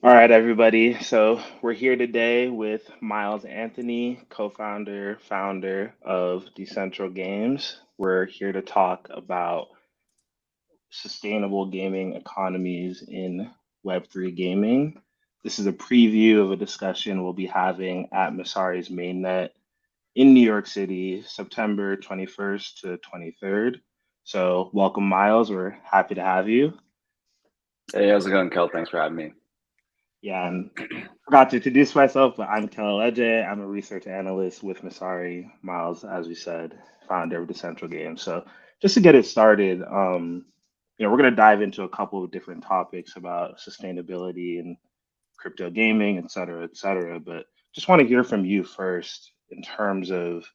All right, everybody. So we're here today with Miles Anthony, co-founder, founder of Decentral Games. We're here to talk about sustainable gaming economies in Web3 gaming. This is a preview of a discussion we'll be having at Messari's Mainnet in New York City, September 21st to 23rd. So welcome, Miles. We're happy to have you. Hey, how's it going, Kel? Thanks for having me. Yeah, and forgot to introduce myself, but I'm Kel Eleje. I'm a research analyst with Messari. Miles, as we said, founder of Decentral Games. So just to get it started, we're going to dive into a couple of different topics about sustainability and crypto gaming, et cetera, et cetera. But just want to hear from you first in terms of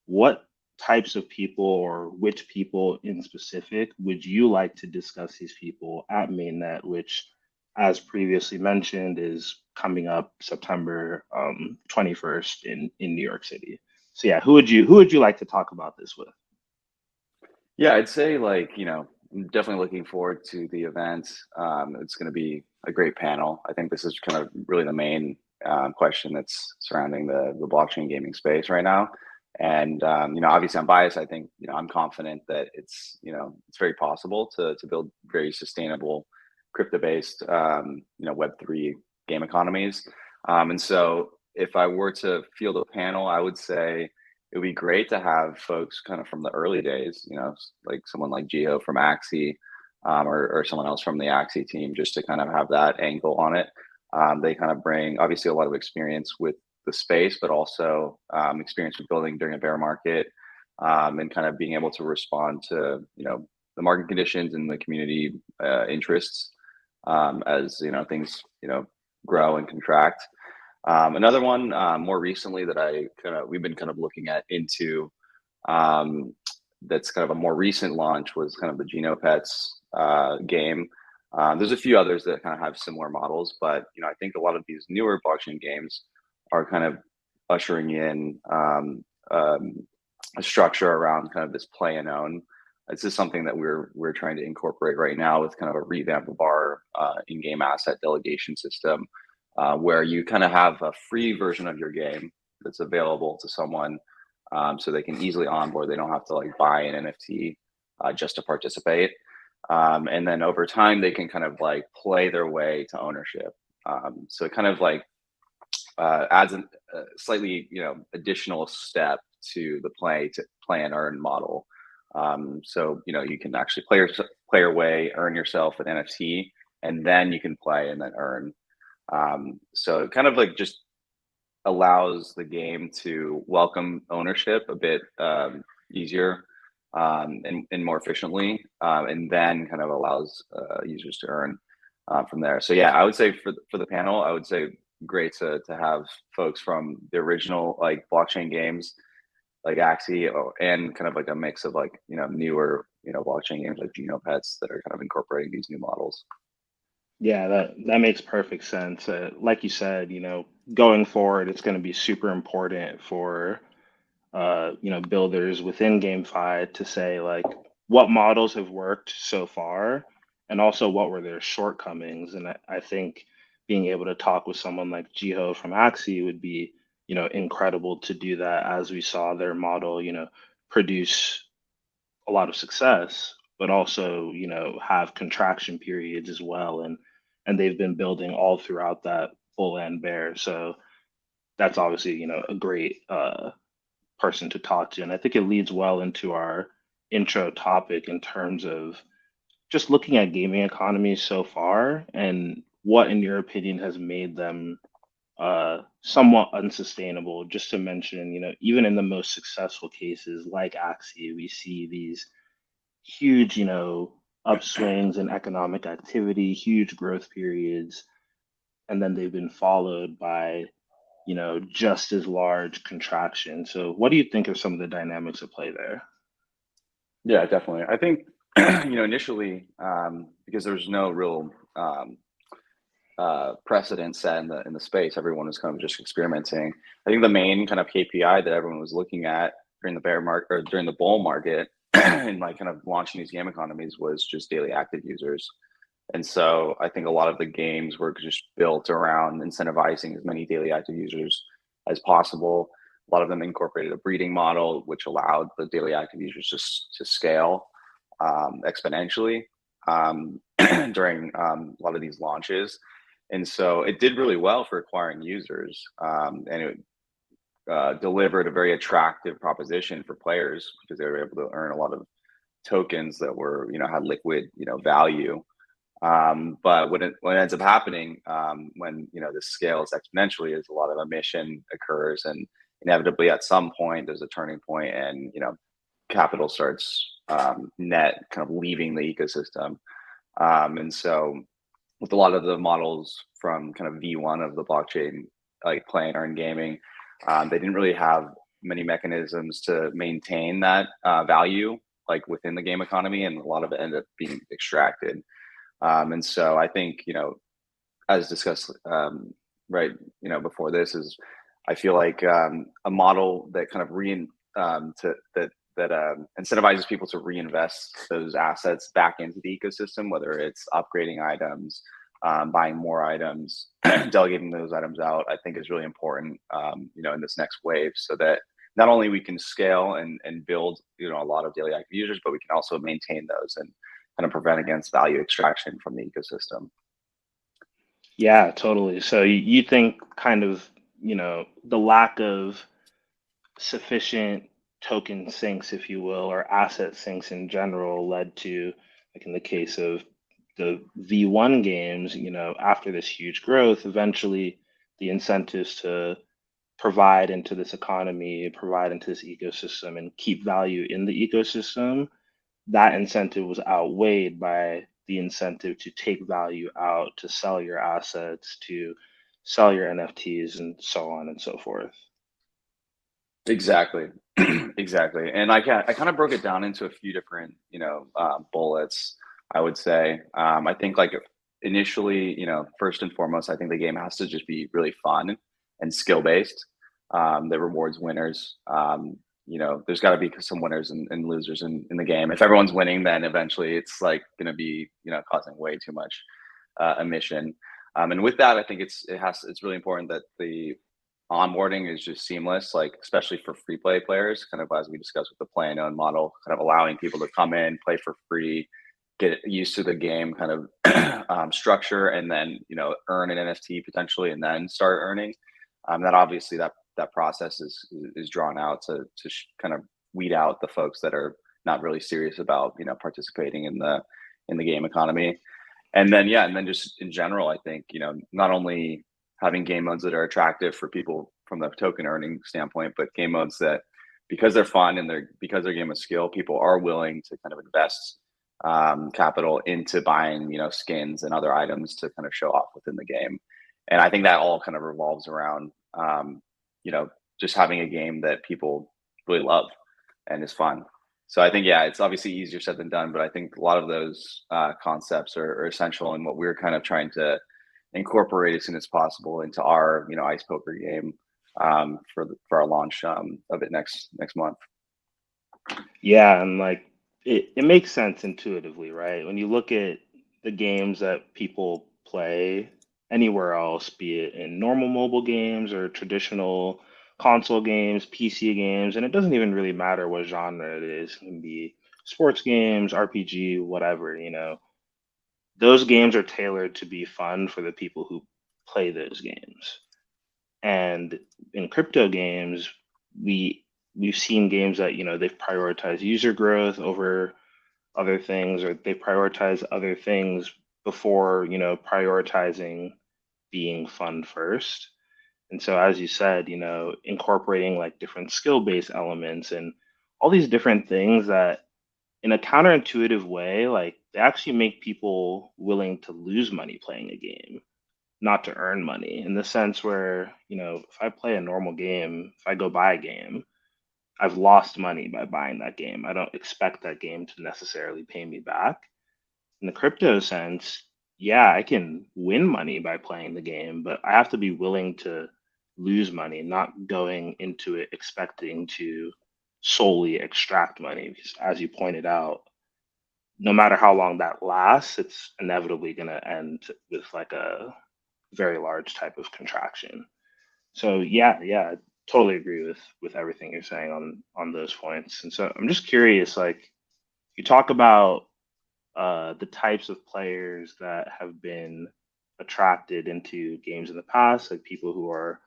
what types of people or which people in specific would you like to discuss these people at Mainnet, which, as previously mentioned, is coming up September 21st in New York City. So yeah, who would you like to talk about this with? Yeah, I'd say I'm definitely looking forward to the event. It's going to be a great panel. I think this is kind of really the main question that's surrounding the blockchain gaming space right now. And obviously I'm biased. I think I'm confident that it's very possible to build very sustainable crypto-based Web3 game economies. And so if I were to field a panel, I would say it would be great to have folks kind of from the early days, like someone like Gio from Axie, or someone else from the Axie team, just to kind of have that angle on it. They kind of bring obviously a lot of experience with the space, but also experience with building during a bear market, and kind of being able to respond to the market conditions and the community interests, as things grow and contract. Another one more recently that we've been kind of looking at into, um, that's kind of a more recent launch, was kind of the Genopets game. There's a few others that kind of have similar models, but I think a lot of these newer blockchain games are kind of ushering in a structure around kind of this play and own. This is something that we're trying to incorporate right now with kind of a revamp of our in-game asset delegation system, where you kind of have a free version of your game that's available to someone, so they can easily onboard. They don't have to like buy an NFT just to participate. And then over time, they can kind of like play their way to ownership. So it kind of like adds a slightly additional step to the play and earn model. So you can actually play your way, earn yourself an NFT, and then you can play and then earn. So it kind of like just allows the game to welcome ownership a bit easier, and more efficiently, and then kind of allows users to earn from there. So yeah, I would say for the panel, I would say great to have folks from the original like blockchain games like Axie, and kind of like a mix of like newer blockchain games like Genopets that are kind of incorporating these new models. Yeah, that makes perfect sense. Like you said, going forward, it's going to be super important for builders within GameFi to say like what models have worked so far and also what were their shortcomings. And I think being able to talk with someone like Jiho from Axie would be, incredible to do that as we saw their model, produce a lot of success, but also, have contraction periods as well. And they've been building all throughout that bull and bear. So that's obviously, a great person to talk to. And I think it leads well into our intro topic in terms of just looking at gaming economies so far and what, in your opinion, has made them somewhat unsustainable. Just to mention, even in the most successful cases like Axie, we see these huge, upswings in economic activity, huge growth periods, and then they've been followed by just as large contraction. So, what do you think are some of the dynamics at play there? Yeah, definitely. I think initially, because there's no real precedent set in the space, everyone was kind of just experimenting. I think the main kind of KPI that everyone was looking at during the bear market or during the bull market and like kind of launching these game economies was just daily active users. And so I think a lot of the games were just built around incentivizing as many daily active users as possible. A lot of them incorporated a breeding model, which allowed the daily active users to scale exponentially during a lot of these launches. And so it did really well for acquiring users, and it delivered a very attractive proposition for players because they were able to earn a lot of tokens that were, had liquid, value. But what ends up happening when this scales exponentially is a lot of emission occurs, and inevitably at some point there's a turning point, and capital starts net kind of leaving the ecosystem. And so with a lot of the models from kind of V1 of the blockchain, like play and earn gaming, they didn't really have many mechanisms to maintain that value like within the game economy, and a lot of it ended up being extracted. And so I think, as discussed, right, before this is, I feel like a model that kind of incentivizes people to reinvest those assets back into the ecosystem, whether it's upgrading items, buying more items, delegating those items out, I think is really important, in this next wave, so that not only we can scale and build, a lot of daily active users, but we can also maintain those and kind of prevent against value extraction from the ecosystem. Yeah, totally. So you think kind of, the lack of sufficient token sinks, if you will, or asset sinks in general led to, like in the case of the V1 games, after this huge growth, eventually the incentives to provide into this economy, provide into this ecosystem, and keep value in the ecosystem, that incentive was outweighed by the incentive to take value out, to sell your assets, to sell your NFTs, and so on and so forth. Exactly. Exactly. And I kind of broke it down into a few different, bullets, I would say. I think like initially, first and foremost, I think the game has to just be really fun and skill based, that rewards winners. There's got to be some winners and losers in the game. If everyone's winning, then eventually it's like going to be, causing way too much emission. And with that, I think it's really important that the onboarding is just seamless, like especially for free play players, kind of as we discussed with the play and own model, kind of allowing people to come in, play for free, get used to the game kind of structure, and then earn an NFT potentially, and then start earning. That obviously that process is drawn out to kind of weed out the folks that are not really serious about participating in the game economy. And then yeah, and then just in general, I think not only having game modes that are attractive for people from the token earning standpoint, but game modes that, because they're fun and because they're game of skill, people are willing to kind of invest capital into buying skins and other items to kind of show off within the game. And I think that all kind of revolves around you know just having a game that people really love and is fun. So I think, yeah, it's obviously easier said than done, but I think a lot of those concepts are essential in what we're kind of trying to incorporate as soon as possible into our ice poker game, for our launch of it next month. Yeah, and like it makes sense intuitively, right? When you look at the games that people play anywhere else, be it in normal mobile games or traditional console games, PC games, and it doesn't even really matter what genre it is. It can be sports games, RPG, whatever, those games are tailored to be fun for the people who play those games. And in crypto games, we we've seen games that, they've prioritized user growth over other things, or they prioritize other things before, prioritizing being fun first. And so, as you said, incorporating like different skill-based elements and all these different things that in a counterintuitive way, like they actually make people willing to lose money playing a game, not to earn money, in the sense where, if I play a normal game, if I go buy a game, I've lost money by buying that game. I don't expect that game to necessarily pay me back. In the crypto sense, yeah, I can win money by playing the game, but I have to be willing to lose money, not going into it expecting to solely extract money. Because as you pointed out, no matter how long that lasts, it's inevitably going to end with like a very large type of contraction. So yeah, I totally agree with everything you're saying on those points. And so I'm just curious, like you talk about the types of players that have been attracted into games in the past, like people who are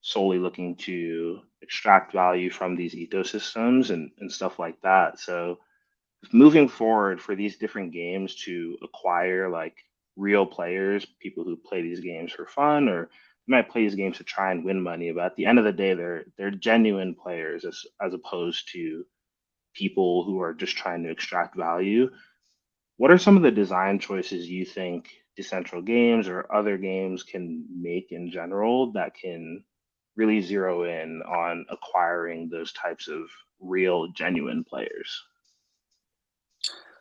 solely looking to extract value from these ecosystems and stuff like that. So moving forward for these different games to acquire like real players, people who play these games for fun or might play these games to try and win money, but at the end of the day, they're genuine players as opposed to people who are just trying to extract value. What are some of the design choices you think Decentral Games or other games can make in general that can really zero in on acquiring those types of real, genuine players?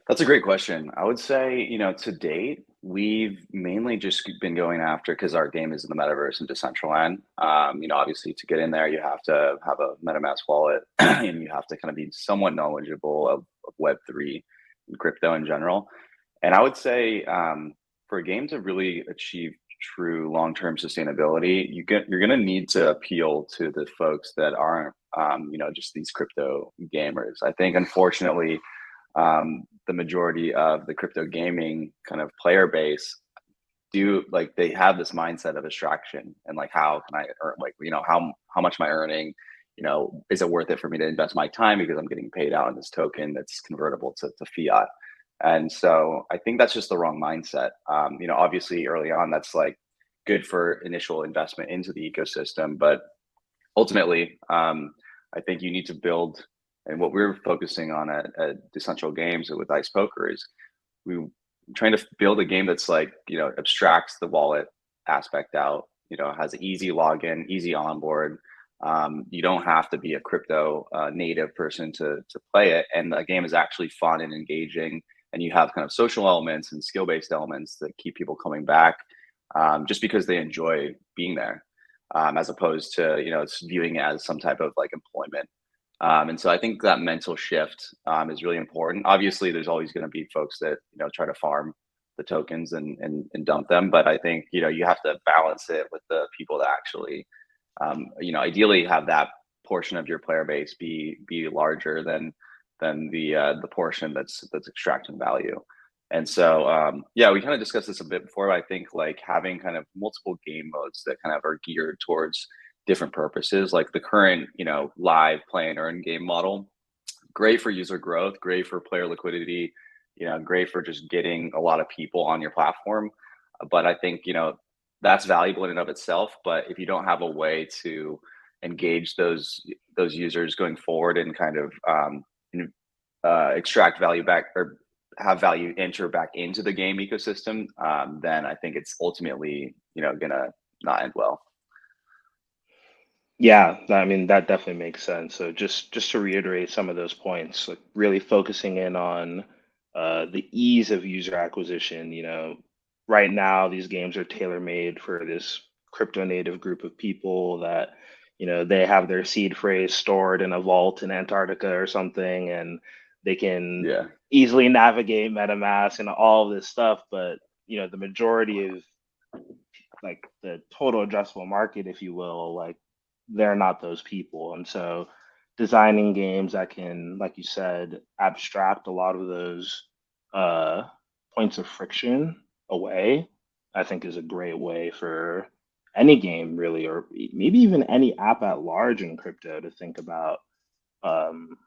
That's a great question. I would say, to date, we've mainly just been going after because our game is in the metaverse and Decentraland. Obviously, to get in there, you have to have a MetaMask wallet, and you have to kind of be somewhat knowledgeable of Web3 and crypto in general. And I would say, for a game to really achieve true long-term sustainability, you're going to need to appeal to the folks that aren't, just these crypto gamers. I think, unfortunately, the majority of the crypto gaming kind of player base do like they have this mindset of extraction and like how can I earn, like how much am I earning, is it worth it for me to invest my time because I'm getting paid out in this token that's convertible to fiat. And so I think that's just the wrong mindset. Obviously early on that's like good for initial investment into the ecosystem, but ultimately, I think you need to build, and what we're focusing on at Decentral Games with Ice Poker is we trying to build a game that's like abstracts the wallet aspect out. Has easy login, easy onboard. You don't have to be a crypto native person to play it, and the game is actually fun and engaging. And you have kind of social elements and skill based elements that keep people coming back, just because they enjoy being there, as opposed to it's viewing it as some type of like employment. And so I think that mental shift is really important. Obviously, there's always going to be folks that try to farm the tokens and dump them, but I think you have to balance it with the people that actually ideally have that portion of your player base be larger than the portion that's extracting value. And so, yeah, we kind of discussed this a bit before, but I think like having kind of multiple game modes that kind of are geared towards different purposes, like the current, live play and earn game model, great for user growth, great for player liquidity, great for just getting a lot of people on your platform. But I think, that's valuable in and of itself. But if you don't have a way to engage those users going forward and kind of extract value back or have value enter back into the game ecosystem, then I think it's ultimately, gonna not end well. Yeah, I mean that definitely makes sense. So just to reiterate some of those points, like really focusing in on the ease of user acquisition. Right now these games are tailor made for this crypto native group of people that they have their seed phrase stored in a vault in Antarctica or something, and they can Yeah. easily navigate MetaMask and all of this stuff. But the majority of like the total addressable market, if you will, like they're not those people. And so designing games that can, like you said, abstract a lot of those uh, points of friction away, I think is a great way for any game really, or maybe even any app at large in crypto to think about um,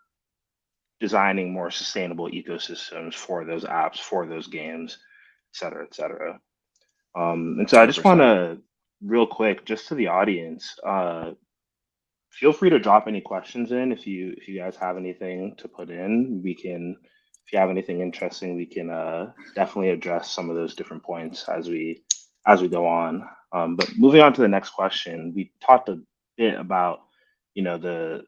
designing more sustainable ecosystems for those apps, for those games, et cetera, et cetera. And so I just want 100%. to, real quick, just to the audience, feel free to drop any questions in if you guys have anything to put in. We can, if you have anything interesting, we can definitely address some of those different points as we go on. But moving on to the next question, we talked a bit about the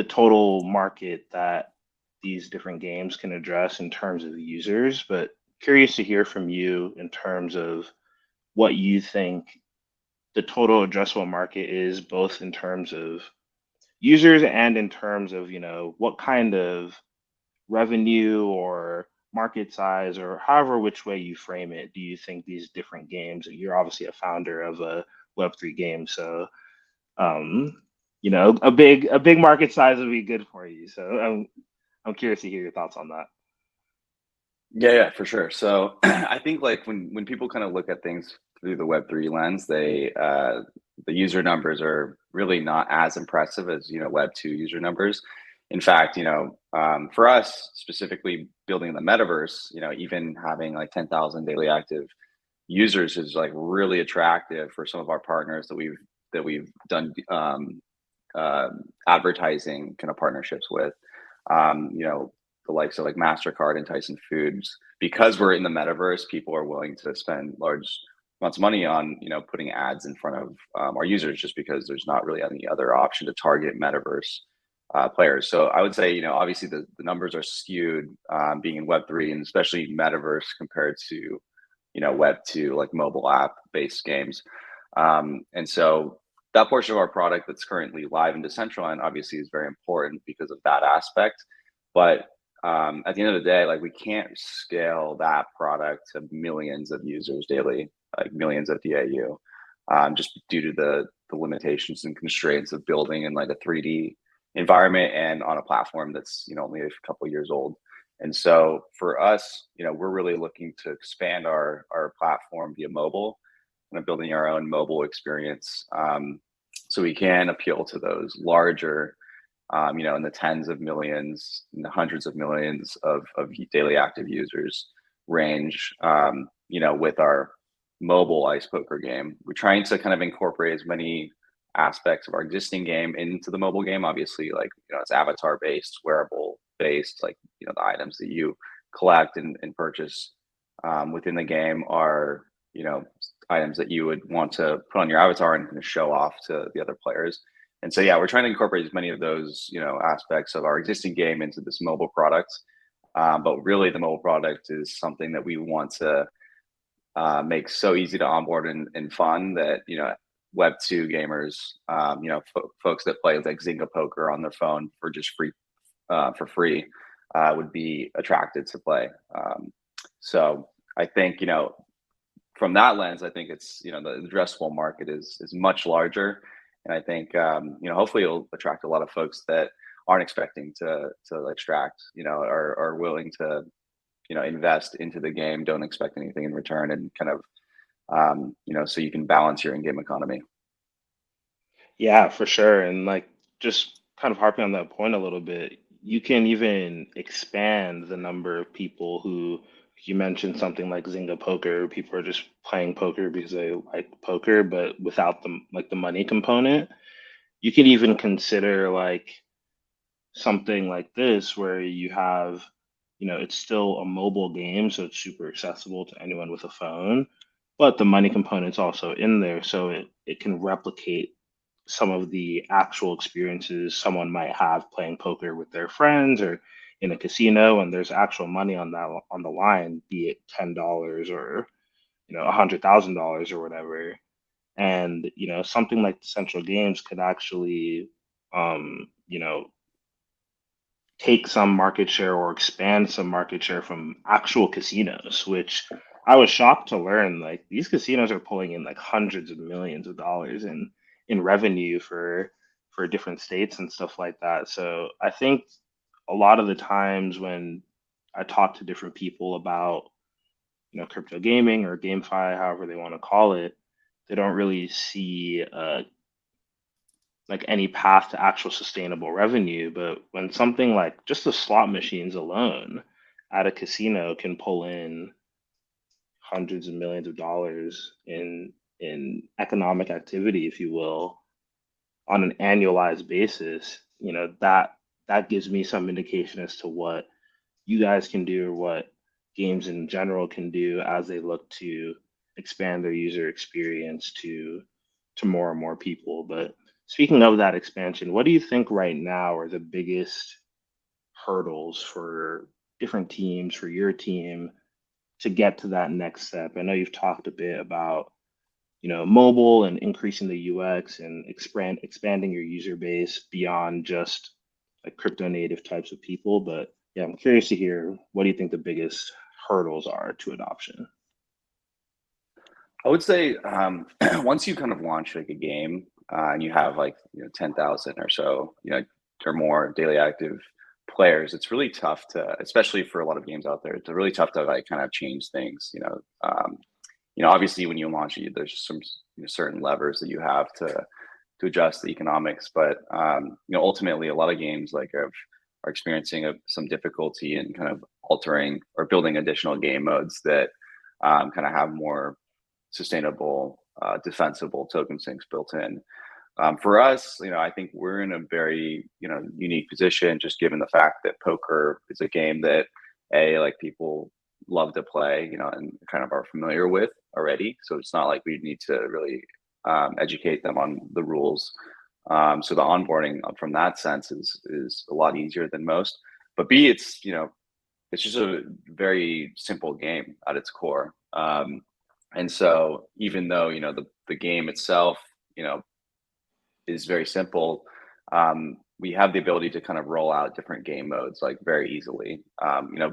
total market that these different games can address in terms of users, but curious to hear from you in terms of what you think the total addressable market is, both in terms of users and in terms of what kind of revenue or market size, or however which way you frame it, do you think these different games? You're obviously a founder of a Web3 game, so um, a big market size would be good for you. So I'm curious to hear your thoughts on that. Yeah, yeah, for sure. So I think like when people kind of look at things through the Web3 lens, the user numbers are really not as impressive as Web2 user numbers. In fact, for us specifically building the metaverse, even having like 10,000 daily active users is like really attractive for some of our partners that we've done advertising kind of partnerships with. The likes of like Mastercard and Tyson Foods, because we're in the metaverse, people are willing to spend large amounts of money on putting ads in front of our users, just because there's not really any other option to target metaverse players. So I would say obviously the numbers are skewed, being in Web3 and especially metaverse compared to Web2, like mobile app based games. And so that portion of our product that's currently live in Decentraland obviously is very important because of that aspect. But at the end of the day, like we can't scale that product to millions of users daily, like millions of DAU, just due to the limitations and constraints of building in like a 3D environment and on a platform that's only a couple of years old. And so for us, we're really looking to expand our platform via mobile, kind of building our own mobile experience, so we can appeal to those larger, in the tens of millions, in the hundreds of millions of daily active users range, with our mobile ice poker game. We're trying to kind of incorporate as many aspects of our existing game into the mobile game. Obviously, like, it's avatar based, wearable based, like, the items that you collect and purchase within the game are, items that you would want to put on your avatar and kind of show off to the other players. And so, yeah, we're trying to incorporate as many of those, aspects of our existing game into this mobile product. But really, the mobile product is something that we want to make so easy to onboard and fun that Web2 gamers, folks that play like Zynga Poker on their phone for just free, would be attracted to play. So I think from that lens, I think it's the addressable market is much larger, and I think hopefully it'll attract a lot of folks that aren't expecting to extract, are willing to invest into the game, don't expect anything in return, and kind of so you can balance your in-game economy. Yeah, for sure. And like just kind of harping on that point a little bit, you can even expand the number of people who you mentioned something like Zynga Poker. People are just playing poker because they like poker, but without the money component. You could even consider like something like this where you have, it's still a mobile game, so it's super accessible to anyone with a phone, but the money component's also in there, so it can replicate some of the actual experiences someone might have playing poker with their friends or in a casino, and there's actual money on that on the line, be it $10 or $100,000 or whatever. And something like the Central Games could actually um, you know take some market share or expand some market share from actual casinos, which I was shocked to learn like these casinos are pulling in like hundreds of millions of dollars in revenue for different states and stuff like that. So I think a lot of the times when I talk to different people about crypto gaming or GameFi, however they want to call it, they don't really see like any path to actual sustainable revenue. But when something like just the slot machines alone at a casino can pull in hundreds of millions of dollars in economic activity, if you will, on an annualized basis, that gives me some indication as to what you guys can do or what games in general can do as they look to expand their user experience to more and more people. But speaking of that expansion, what do you think right now are the biggest hurdles for different teams, for your team to get to that next step? I know you've talked a bit about mobile and increasing the UX and expanding your user base beyond just like crypto native types of people. But Yeah, I'm curious to hear, what do you think the biggest hurdles are to adoption? I would say once you kind of launch like a game and you have like 10,000 or so or more daily active players, it's really tough to, especially for a lot of games out there, it's really tough to like kind of change things. Obviously when you launch it, there's some certain levers that you have to adjust the economics, but ultimately a lot of games are experiencing some difficulty in kind of altering or building additional game modes that kind of have more sustainable, defensible token sinks built in. For us, I think we're in a very, unique position, just given the fact that poker is a game that like people love to play, and kind of are familiar with already. So it's not like we need to really educate them on the rules. So the onboarding from that sense is a lot easier than most. But B, it's just a very simple game at its core. And so even though, the game itself, you know, is very simple, we have the ability to kind of roll out different game modes like very easily,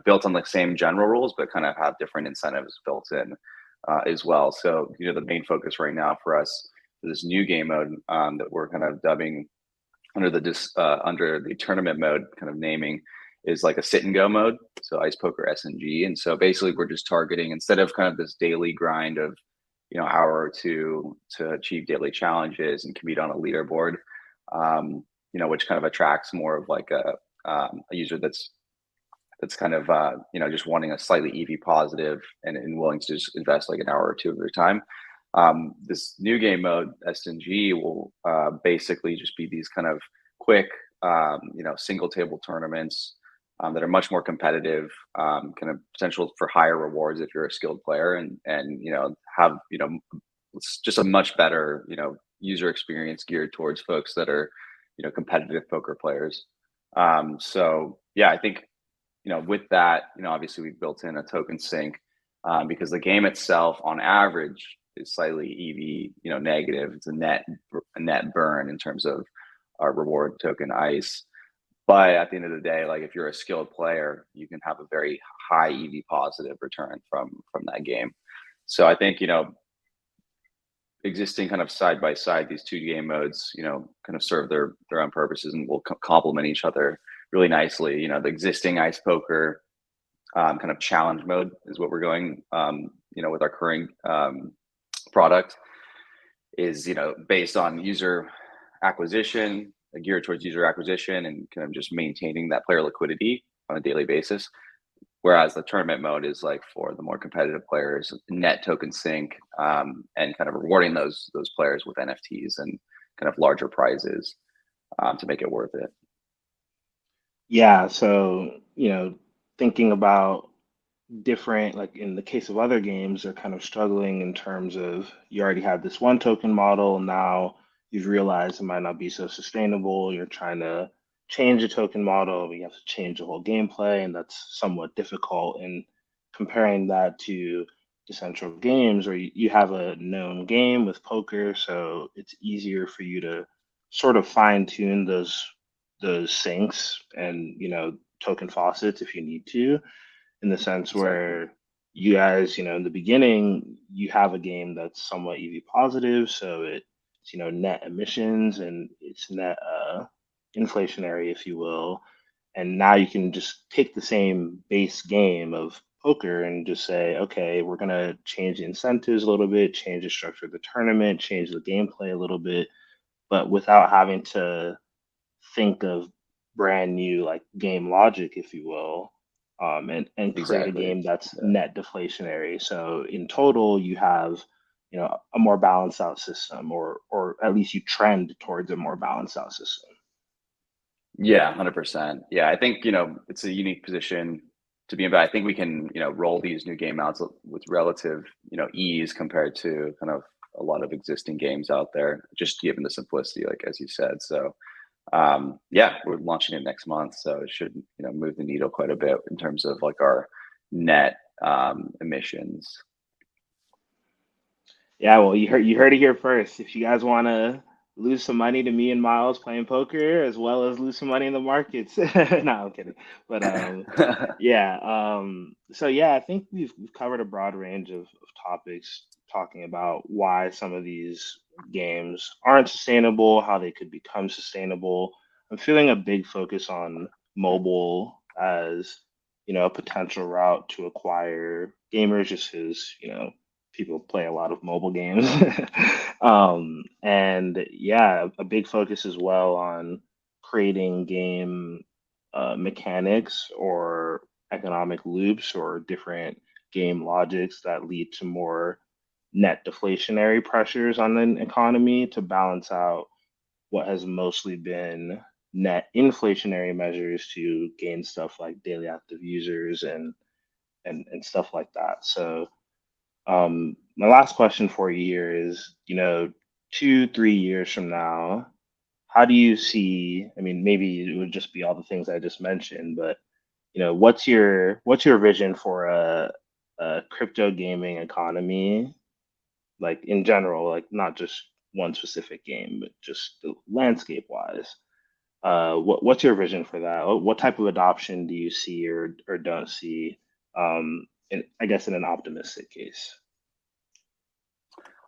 built on the same general rules, but kind of have different incentives built in as well. So, the main focus right now for us for this new game mode that we're kind of dubbing under the tournament mode kind of naming is like a sit and go mode. So ice poker SNG. And so basically we're just targeting, instead of kind of this daily grind of, hour or two to achieve daily challenges and compete on a leaderboard, which kind of attracts more of like a user that's kind of just wanting a slightly EV positive and willing to just invest like an hour or two of their time. This new game mode SNG will basically just be these kind of quick, single table tournaments that are much more competitive, kind of potential for higher rewards if you're a skilled player, and have it's just a much better user experience geared towards folks that are competitive poker players. So yeah, I think with that, obviously we've built in a token sink because the game itself, on average, is slightly EV, negative. It's a net burn in terms of our reward token ice. But at the end of the day, like if you're a skilled player, you can have a very high EV positive return from that game. So I think existing kind of side by side, these two game modes, kind of serve their own purposes and will complement each other really nicely. The existing ice poker kind of challenge mode is what we're going, with our current product is, based on user acquisition, geared towards user acquisition and kind of just maintaining that player liquidity on a daily basis. Whereas the tournament mode is like for the more competitive players, net token sink, and kind of rewarding those players with NFTs and kind of larger prizes to make it worth it. Yeah, so, thinking about different, like in the case of other games, they're kind of struggling in terms of, you already have this one token model. Now you've realized it might not be so sustainable. You're trying to change the token model, but you have to change the whole gameplay, and that's somewhat difficult. And comparing that to Decentral Games, where you have a known game with poker, so it's easier for you to sort of fine tune those sinks and token faucets if you need to, in the sense Exactly. where you guys, in the beginning, you have a game that's somewhat EV positive, so it's, net emissions and it's net inflationary, if you will. And now you can just take the same base game of poker and just say, okay, we're gonna change the incentives a little bit, change the structure of the tournament, change the gameplay a little bit, but without having to think of brand new like game logic, if you will, and create a Exactly. game that's Yeah. net deflationary. So in total, you have a more balanced out system, or at least you trend towards a more balanced out system. Yeah, 100%. Yeah, I think, it's a unique position to be in, but I think we can, roll these new game mounts with relative, ease compared to kind of a lot of existing games out there, just given the simplicity, like as you said. So, yeah, we're launching it next month, so it should, move the needle quite a bit in terms of like our net emissions. Yeah, well, you heard it here first. If you guys want to lose some money to me and Miles playing poker, as well as lose some money in the markets. No, I'm kidding. But yeah. So yeah, I think we've covered a broad range of topics talking about why some of these games aren't sustainable, how they could become sustainable. I'm feeling a big focus on mobile as, a potential route to acquire gamers, just because, people play a lot of mobile games. And yeah, a big focus as well on creating game mechanics or economic loops or different game logics that lead to more net deflationary pressures on the economy to balance out what has mostly been net inflationary measures to gain stuff like daily active users and stuff like that. So my last question for you here is, 2, 3 years from now, how do you see? I mean, maybe it would just be all the things I just mentioned, but what's your vision for a crypto gaming economy, like in general, like not just one specific game, but just the landscape wise? What's your vision for that? What type of adoption do you see or don't see? I guess in an optimistic case.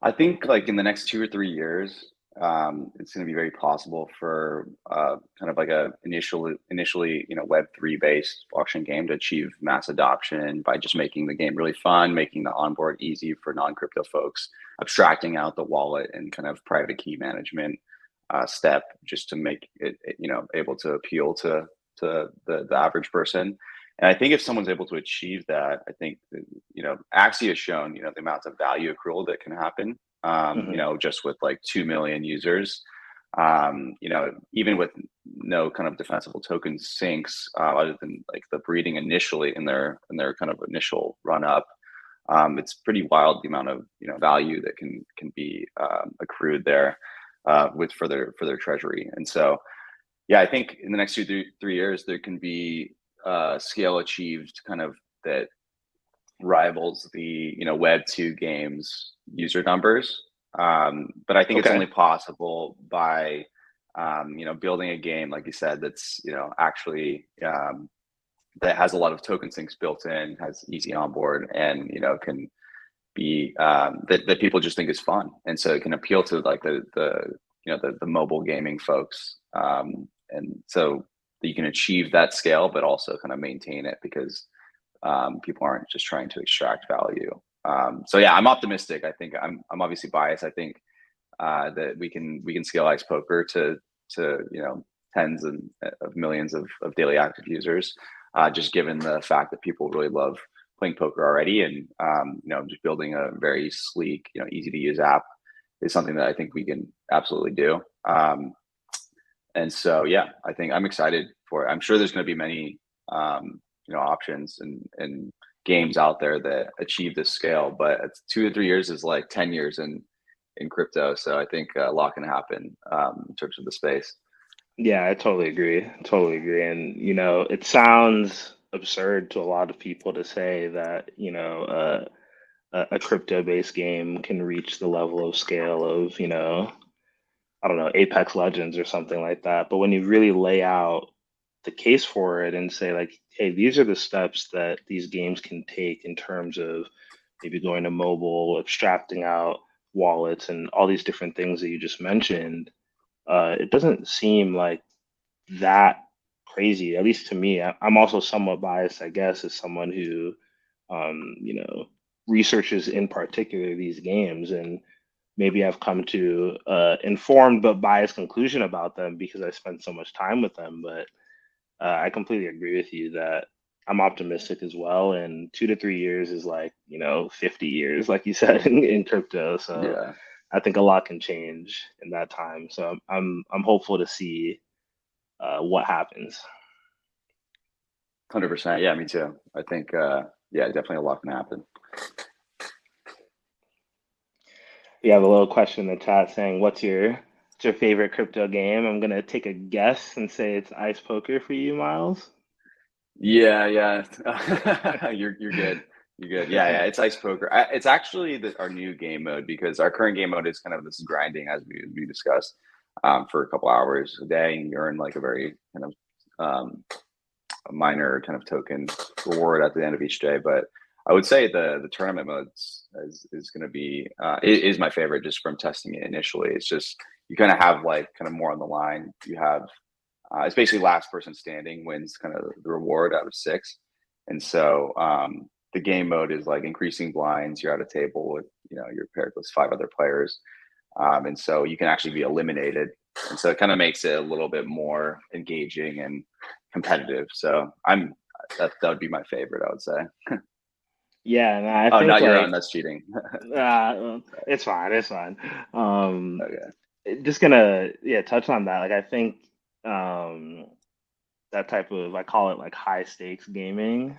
I think like in the next 2 or 3 years, it's going to be very possible for kind of like a initially Web3 based blockchain game to achieve mass adoption by just making the game really fun, making the onboard easy for non-crypto folks, abstracting out the wallet and kind of private key management step just to make it able to appeal to the average person. And I think if someone's able to achieve that, I think Axie has shown the amount of value accrual that can happen. Hmm. Just with like 2 million users, even with no kind of defensible token sinks, other than like the breeding initially in their kind of initial run up. It's pretty wild the amount of value that can be accrued there with for their treasury. And so yeah, I think in the next 2 3 3 years there can be scale achieved kind of that rivals the Web 2 games user numbers. But I think it's Okay. only possible by building a game like you said that's actually that has a lot of token sinks built in, has easy onboard, and can be that people just think is fun, and so it can appeal to like the mobile gaming folks, and so you can achieve that scale, but also kind of maintain it because people aren't just trying to extract value. So yeah, I'm optimistic. I think I'm obviously biased. I think that we can scale ice poker to tens of millions of daily active users, just given the fact that people really love playing poker already, and just building a very sleek, easy to use app is something that I think we can absolutely do. And so yeah, I think I'm excited for it. I'm sure there's going to be many options and games out there that achieve this scale, but it's 2 to 3 years is like 10 years in crypto. So I think a lot can happen in terms of the space. Yeah, I totally agree. Totally agree. And, it sounds absurd to a lot of people to say that, a crypto-based game can reach the level of scale of, I don't know, Apex Legends or something like that. But when you really lay out the case for it and say, like, hey, these are the steps that these games can take in terms of maybe going to mobile, abstracting out wallets, and all these different things that you just mentioned, it doesn't seem like that crazy, at least to me. I'm also somewhat biased, I guess, as someone who, researches in particular these games, and maybe I've come to informed but biased conclusion about them because I spent so much time with them. But I completely agree with you that I'm optimistic as well. And 2 to 3 years is like, 50 years, like you said, in crypto. So Yeah, I think a lot can change in that time. So I'm hopeful to see what happens. 100%. Yeah, me too. I think yeah, definitely a lot can happen. We have a little question in the chat saying, "What's your favorite crypto game?" I'm gonna take a guess and say it's Ice Poker for you, Miles. Yeah, yeah. You're good. You're good. Yeah, yeah. It's ice poker. It's actually our new game mode because our current game mode is kind of this grinding as we discussed. for a couple hours a day, and you earn like a very kind of a minor kind of token reward at the end of each day. But I would say the tournament modes is going to be is my favorite just from testing it initially. It's just you kind of have like kind of more on the line. You have it's basically last person standing wins kind of the reward out of 6, and so the game mode is like increasing blinds. You're at a table with you're paired with 5 other players, and so you can actually be eliminated, and so it kind of makes it a little bit more engaging and competitive. So that would be my favorite, I would say. Yeah, and I Oh, think not your like own. That's cheating. it's fine, it's fine. Um, Okay. just gonna touch on that. Like I think um that type of, I call it like high stakes gaming,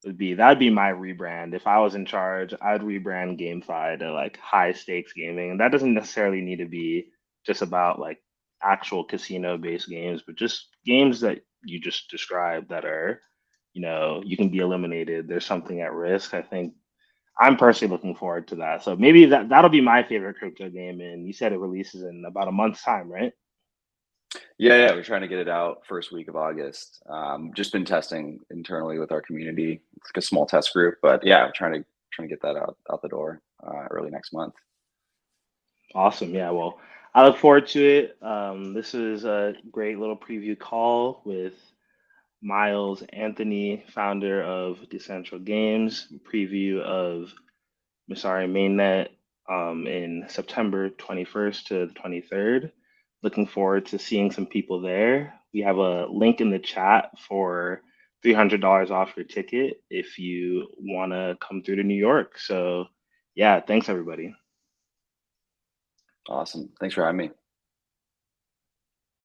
that'd be my rebrand. If I was in charge, I'd rebrand GameFi to like high stakes gaming. And that doesn't necessarily need to be just about like actual casino based games, but just games that you just described that are, you can be eliminated. There's something at risk. I think I'm personally looking forward to that. So maybe that'll be my favorite crypto game. And you said it releases in about a month's time, right? Yeah, we're trying to get it out first week of August. Just been testing internally with our community. It's like a small test group, but yeah, trying to get that out the door early next month. Awesome. Yeah. Well, I look forward to it. This is a great little preview call with Miles Anthony, founder of Decentral Games, preview of Messari Mainnet in September 21st to the 23rd. Looking forward to seeing some people there. We have a link in the chat for $300 off your ticket if you want to come through to New York. So, yeah, thanks everybody. Awesome. Thanks for having me.